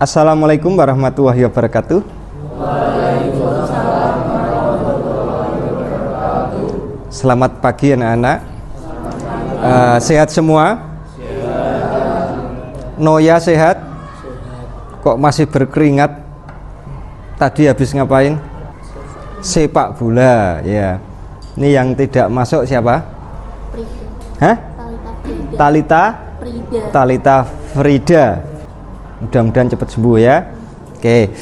Assalamualaikum warahmatullahi wabarakatuh. Waalaikumsalam warahmatullahi wabarakatuh. Selamat pagi anak-anak. Sehat semua? Noya sehat? Kok masih berkeringat? Tadi habis ngapain? Sepak bola, ya. Ini yang tidak masuk siapa? Hah? Talita Frida. Mudah-mudahan cepat sembuh ya. Oke.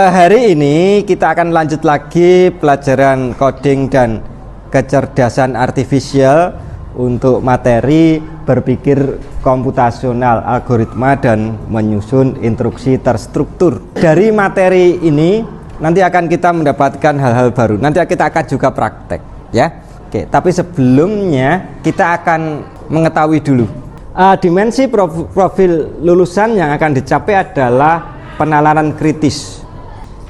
Hari ini kita akan lanjut lagi pelajaran coding dan kecerdasan artifisial untuk materi berpikir komputasional, algoritma dan menyusun instruksi terstruktur. Dari materi ini nanti akan kita mendapatkan hal-hal baru. Nanti kita akan juga praktek ya. Oke, tapi sebelumnya kita akan mengetahui dulu dimensi profil lulusan yang akan dicapai adalah penalaran kritis.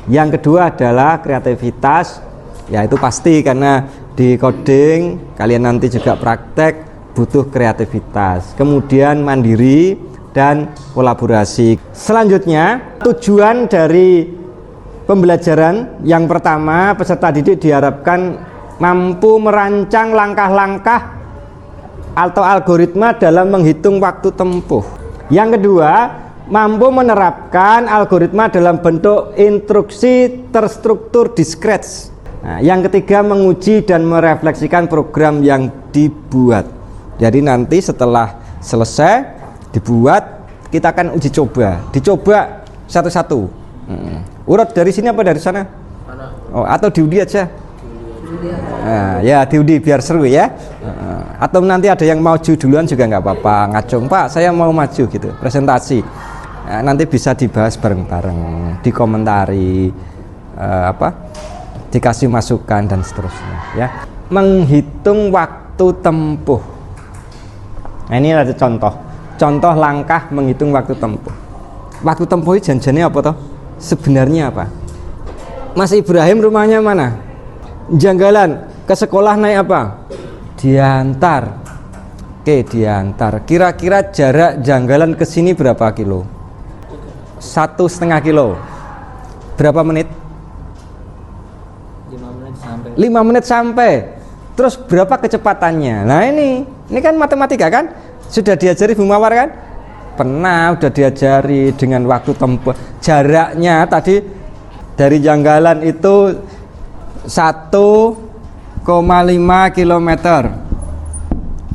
Yang kedua adalah kreativitas. Ya itu pasti karena di coding kalian nanti juga praktek butuh kreativitas. Kemudian mandiri dan kolaborasi. Selanjutnya tujuan dari pembelajaran yang pertama, peserta didik diharapkan mampu merancang langkah-langkah atau algoritma dalam menghitung waktu tempuh. Yang kedua, mampu menerapkan algoritma dalam bentuk instruksi terstruktur diskret. Nah, yang ketiga, menguji dan merefleksikan program yang dibuat. Jadi nanti setelah selesai dibuat, kita akan uji coba. Dicoba satu-satu. Urut dari sini apa dari sana? Oh, atau diundi aja? Nah, ya diundi biar seru ya. Atau nanti ada yang maju duluan juga nggak apa-apa, ngacung Pak saya mau maju gitu, presentasi. Nah, nanti bisa dibahas bareng-bareng, dikomentari, dikasih masukan dan seterusnya ya. Menghitung waktu tempuh. Nah, ini ada contoh langkah menghitung waktu tempuh. Waktu tempuh janjiannya apa toh? Sebenarnya apa? Mas Ibrahim rumahnya mana? Janggalan, ke sekolah naik apa? Diantar. Oke, diantar. Kira-kira jarak Janggalan ke sini berapa kilo? 1,5 kilo. Berapa menit? 5 menit sampai. Terus berapa kecepatannya? Nah ini kan matematika kan? Sudah diajari Bu Mawar kan? Pernah, udah diajari dengan waktu tempuh. Jaraknya tadi dari Janggalan itu 1,5 km.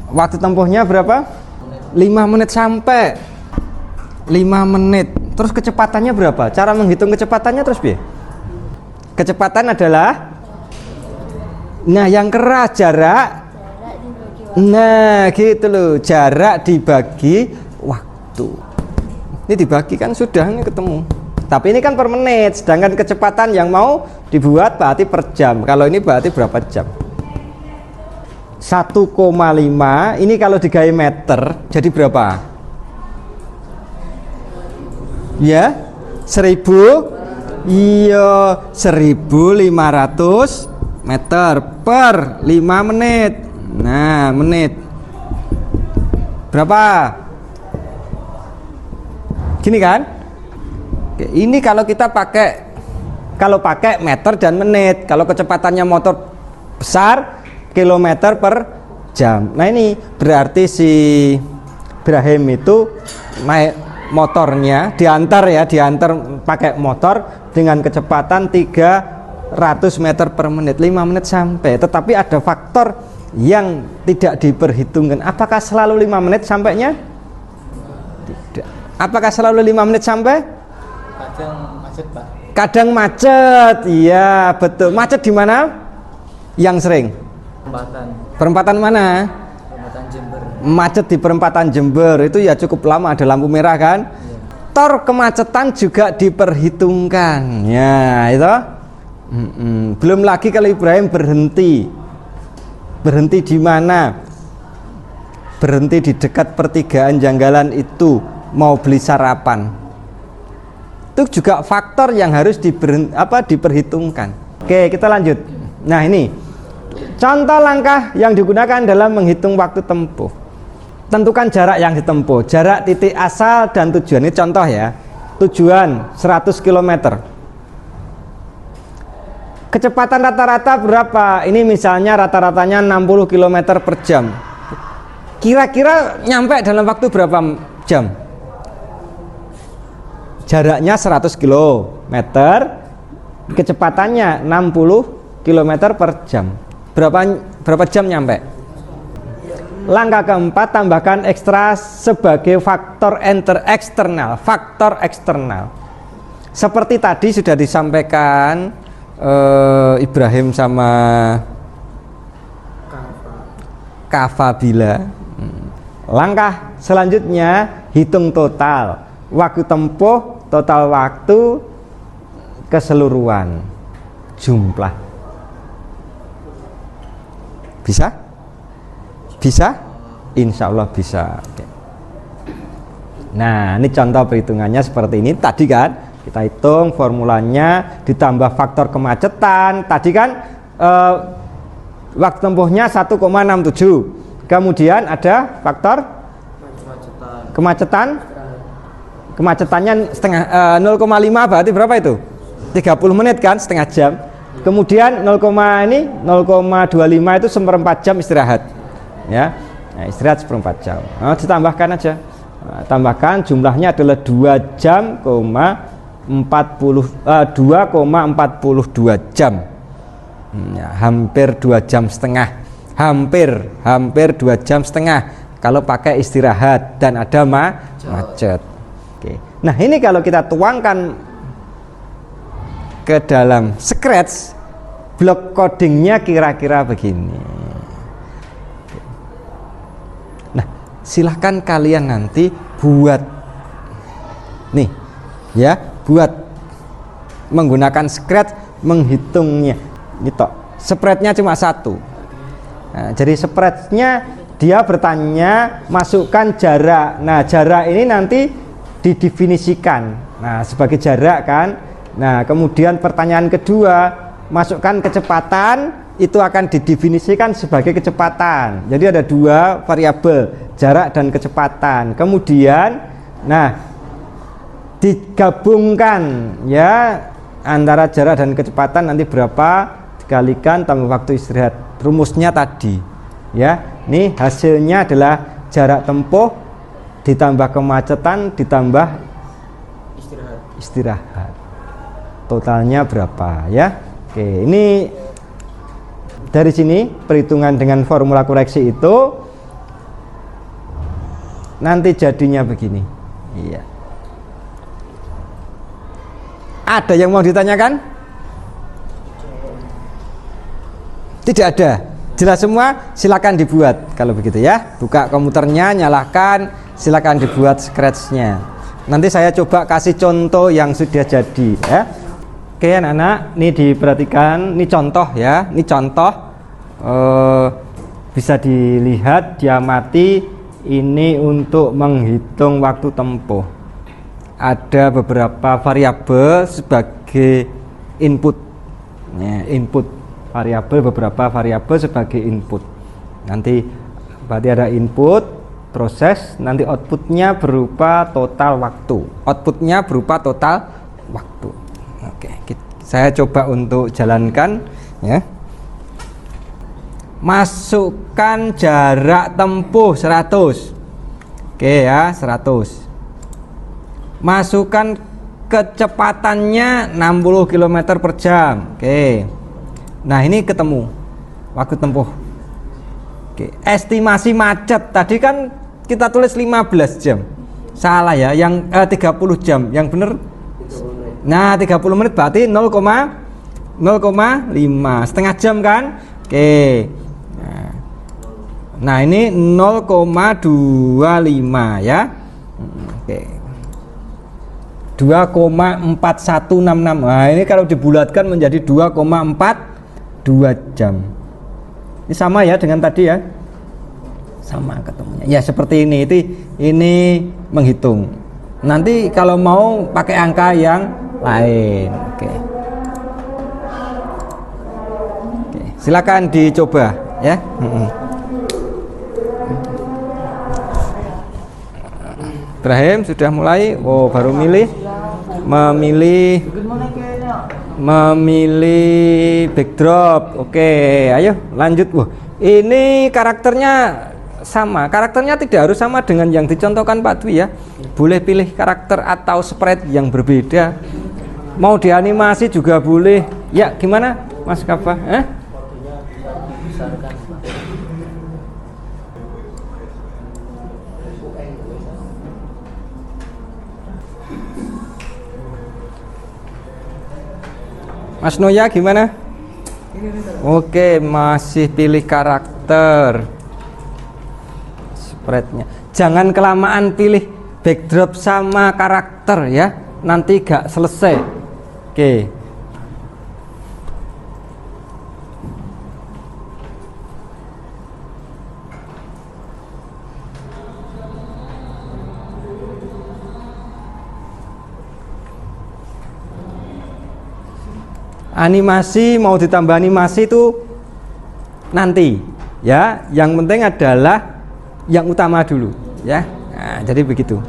Waktu tempuhnya berapa? 5 menit sampai. 5 menit. Terus kecepatannya berapa? Cara menghitung kecepatannya terus piye? Kecepatan adalah yang keras jarak. Nah, gitu loh. Jarak dibagi waktu. Ini dibagi kan sudah ini ketemu. Tapi ini kan per menit, sedangkan kecepatan yang mau dibuat berarti per jam. Kalau ini berarti berapa jam? 1,5 ini kalau digawe meter jadi berapa? Ya, 1000. Iya, 1500 meter per 5 menit. Nah, menit berapa? Gini kan? Ini kalau kita pakai meter dan menit. Kalau kecepatannya motor besar kilometer per jam. Nah ini berarti si Ibrahim itu naik motornya diantar pakai motor dengan kecepatan 300 meter per menit, 5 menit sampai. Tetapi ada faktor yang tidak diperhitungkan. Apakah selalu 5 menit sampainya? Tidak. Apakah selalu 5 menit sampai? Kadang macet Pak. Kadang macet, iya betul. Macet di mana? Yang sering? Perempatan mana? Perempatan Jember. Macet di perempatan Jember itu ya cukup lama, ada lampu merah kan? Iya. Tor kemacetan juga diperhitungkan, ya itu. Belum lagi kalau Ibrahim berhenti di mana? Berhenti di dekat pertigaan Janggalan itu mau beli sarapan. Itu juga faktor yang harus diperhitungkan. Oke, kita lanjut. Nah ini contoh langkah yang digunakan dalam menghitung waktu tempuh. Tentukan jarak yang ditempuh, jarak titik asal dan tujuan. Ini contoh ya. tujuan 100 km. Kecepatan rata-rata berapa? Ini misalnya rata-ratanya 60 km per jam. Kira-kira nyampe dalam waktu berapa jam? Jaraknya 100 km, kecepatannya 60 km per jam. Berapa jam nyampe? Langkah keempat, tambahkan ekstra sebagai faktor eksternal. Faktor eksternal. Seperti tadi sudah disampaikan Ibrahim sama Kafabila. Langkah selanjutnya, hitung total waktu tempuh, total waktu, keseluruhan, jumlah. Bisa? Bisa? Insya Allah bisa. Oke. Nah, ini contoh perhitungannya seperti ini. Tadi kan kita hitung formulanya, ditambah faktor kemacetan. Tadi kan waktu tempuhnya 1,67. Kemudian ada faktor kemacetan. Kemacetannya setengah 0,5, berarti berapa itu? 30 menit kan, setengah jam. Kemudian 0,25 itu seperempat jam istirahat. Ya. Nah, istirahat seperempat jam. Nah, ditambahkan aja. Nah, tambahkan jumlahnya adalah 2 jam, 2,42 jam. Ya, hampir 2 jam setengah. Hampir 2 jam setengah kalau pakai istirahat dan ada macet. Oke. Nah, ini kalau kita tuangkan ke dalam Scratch, blok codingnya kira-kira begini. Nah, silahkan kalian nanti buat nih ya, buat menggunakan Scratch menghitungnya. Ini tok. Spreadnya cuma 1. Nah, jadi spreadnya dia bertanya masukkan jarak. Nah, jarak ini nanti didefinisikan. Nah, sebagai jarak kan. Nah, kemudian pertanyaan kedua, masukkan kecepatan, itu akan didefinisikan sebagai kecepatan. Jadi ada 2 variabel, jarak dan kecepatan. Kemudian, nah, digabungkan ya antara jarak dan kecepatan nanti berapa dikalikan tambah waktu istirahat. Rumusnya tadi. Ya, ini hasilnya adalah jarak tempuh ditambah kemacetan ditambah istirahat. Totalnya berapa ya? Oke, ini dari sini perhitungan dengan formula koreksi itu nanti jadinya begini. Iya. Ada yang mau ditanyakan? Tidak ada. Jelas semua, silakan dibuat kalau begitu ya. Buka komputernya, nyalakan, silakan dibuat Scratch-nya. Nanti saya coba kasih contoh yang sudah jadi ya. Oke anak-anak, ini diperhatikan, ini contoh ya, ini contoh bisa dilihat, diamati. Ini untuk menghitung waktu tempuh. Ada beberapa variabel sebagai input, ya, input variabel, beberapa variabel sebagai input. Nanti berarti ada input, proses, nanti outputnya berupa total waktu. Outputnya berupa total waktu. Oke, saya coba untuk jalankan ya. Masukkan jarak tempuh 100. Oke ya, 100. Masukkan kecepatannya 60 km per jam. Oke. Nah, ini ketemu waktu tempuh. Oke, estimasi macet tadi kan kita tulis 15 jam. Salah ya, yang 30 jam. Yang benar. Nah, 30 menit berarti 0,5 setengah jam kan? Oke. Nah, ini 0,25 ya. Oke. 2,4166. Nah, ini kalau dibulatkan menjadi 2,42 jam. Ini sama ya dengan tadi ya. Sama ketemunya. Ya, seperti ini. Ini menghitung. Nanti kalau mau pakai angka yang lain. Oke. Oke, silakan dicoba ya. Ibrahim sudah mulai. Oh, baru milih. memilih backdrop. Oke, ayo lanjut. Wah, ini karakternya sama. Karakternya tidak harus sama dengan yang dicontohkan Pak Dwi ya. Boleh pilih karakter atau sprite yang berbeda. Mau dianimasi juga boleh. Ya, gimana Mas Kafa? Besarkan, Pak. Mas Noya gimana? Oke, masih pilih karakter sprite-nya. Jangan kelamaan pilih backdrop sama karakter ya, nanti gak selesai. Oke. Animasi, mau ditambah animasi itu nanti ya, yang penting adalah yang utama dulu ya. Nah, jadi begitu.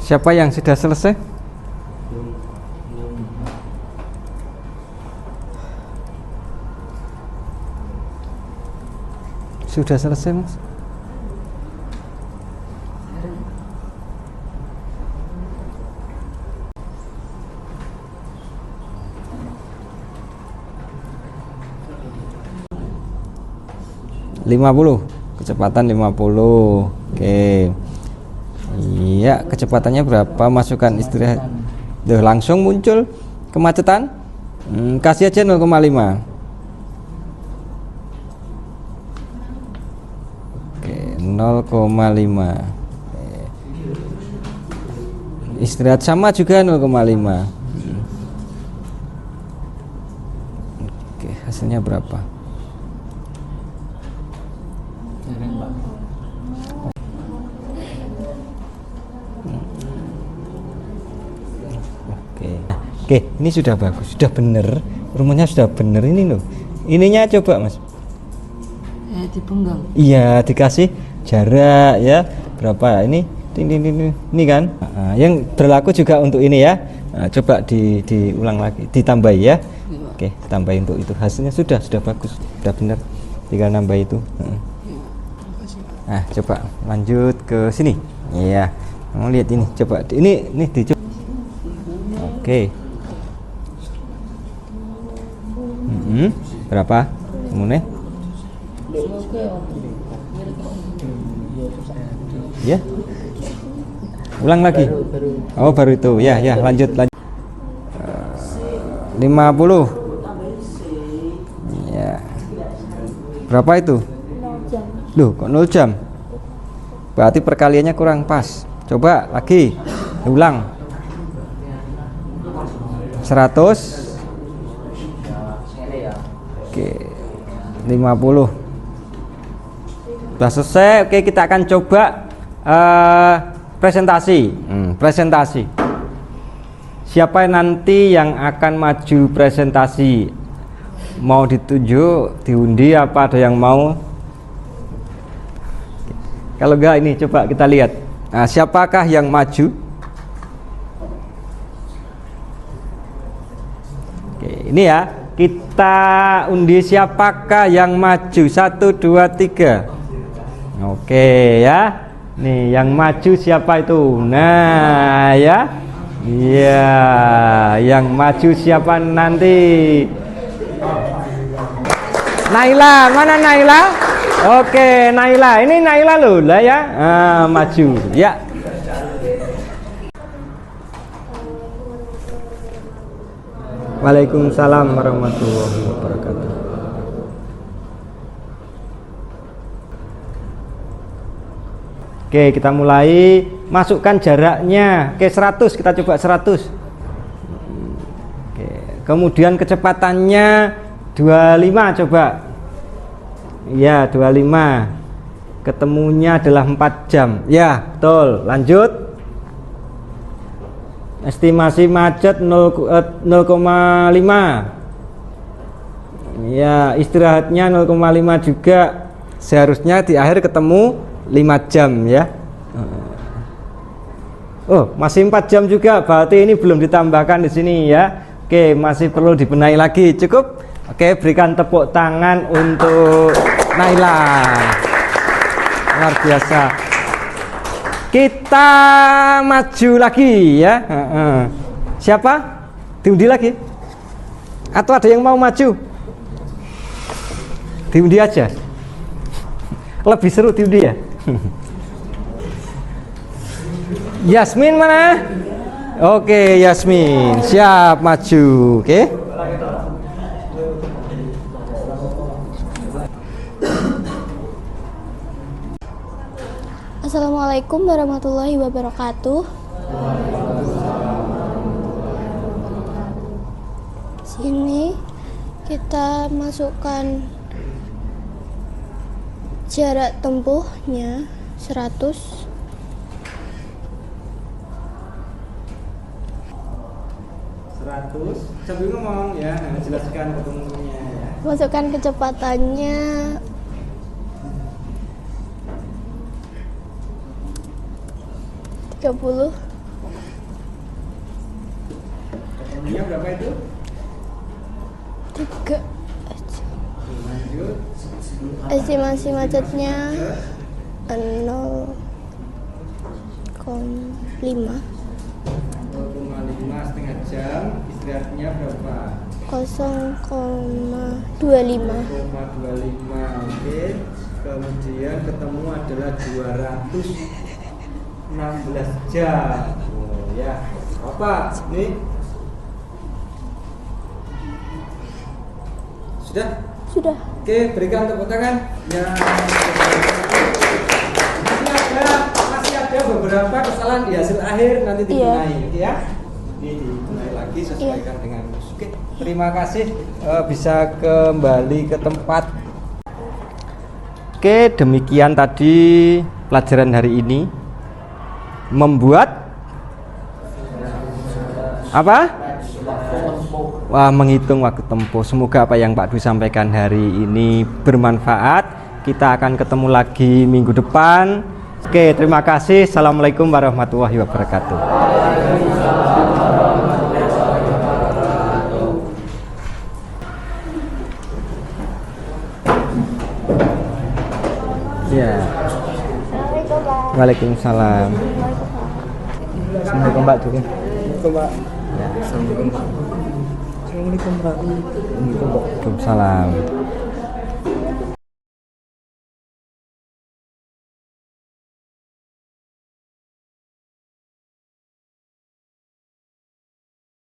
Siapa yang sudah selesai? Sudah selesai, Mas? Kecepatan 50. Oke. Iya, kecepatannya berapa? Masukkan istirahat. Duh, langsung muncul kemacetan. Kasih aja 0,5. Oke, 0,5. Istirahat sama juga 0,5. Oke, hasilnya berapa? Oke, ini sudah bagus, sudah bener, rumusnya sudah bener ini loh. Ininya coba Mas. Dipenggal. Iya, dikasih jarak ya berapa ini? Ini kan. Nah, yang berlaku juga untuk ini ya. Nah, coba diulang lagi, ditambahi ya. Oke, tambahin untuk itu. Hasilnya sudah bagus, sudah bener. Tinggal nambah itu. Nah, coba lanjut ke sini. Iya, mau lihat ini. Coba ini dicoba. Oke. Berapa? Kemudian? Ya. Ulang lagi. Oh, baru itu. Ya, lanjut. 50. Ya. Berapa itu? 0 jam. Loh, kok 0 jam? Berarti perkaliannya kurang pas. Coba lagi. Ulang. 100. Oke, 50. Sudah selesai. Oke, kita akan coba presentasi. Presentasi. Siapa nanti yang akan maju presentasi? Mau ditunjuk, diundi apa ada yang mau? Kalau enggak ini coba kita lihat. Nah, siapakah yang maju? Oke, ini ya. Kita undi siapakah yang maju. 1, 2, 3. Oke ya. Nih yang maju siapa itu? Nah ya. Iya, yang maju siapa nanti? Naila, mana Naila? Oke, Naila. Ini Naila loh lah ya. Maju. Ya. Waalaikumsalam warahmatullahi wabarakatuh. Oke, kita mulai. Masukkan jaraknya. Oke, 100. Kita coba 100. Oke, kemudian kecepatannya 25 coba. Ya, 25. Ketemunya adalah 4 jam. Ya, betul. Lanjut. Estimasi macet 0,5. Ya, istirahatnya 0,5 juga. Seharusnya di akhir ketemu 5 jam ya. Oh, masih 4 jam juga. Berarti ini belum ditambahkan di sini ya. Oke, masih perlu dibenahi lagi. Cukup? Oke, berikan tepuk tangan untuk Naila. Luar biasa. Kita maju lagi ya. Siapa? Diundi lagi? Atau ada yang mau maju? Diundi aja. Lebih seru diundi ya. Yasmin mana? Oke, Yasmin. Siap maju. Oke. Assalamualaikum warahmatullahi wabarakatuh. Sini kita masukkan jarak tempuhnya 100. Sambil ngomong ya, jelaskan ketemunya ya. Masukkan kecepatannya 30. Ketemunya berapa itu? 3. Lanjut. Estimasi macetnya 0,5. 0,5 setengah jam. Istirahatnya berapa? 0,25. 0,25. Oke. Kemudian ketemu adalah 216 jam. Oh ya. Apa? Nih. Sudah? Sudah. Oke, berikan tepuk tangan. Ya. Masih ada beberapa kesalahan di hasil akhir, nanti dibenahi, ya. Ini dibenahi lagi sesuaikan dengan. Oke, terima kasih. Bisa kembali ke tempat. Oke, demikian tadi pelajaran hari ini. Membuat apa? Wah, menghitung waktu tempuh. Semoga apa yang Pak Dwi sampaikan hari ini bermanfaat. Kita akan ketemu lagi minggu depan. Oke, terima kasih. Assalamualaikum warahmatullahi wabarakatuh. Ya. Waalaikumsalam. Assalamualaikum Pak Dwi. Assalamualaikum Pak. Ya. Assalamualaikum Pak. Assalamualaikum Pak. Waalaikumsalam.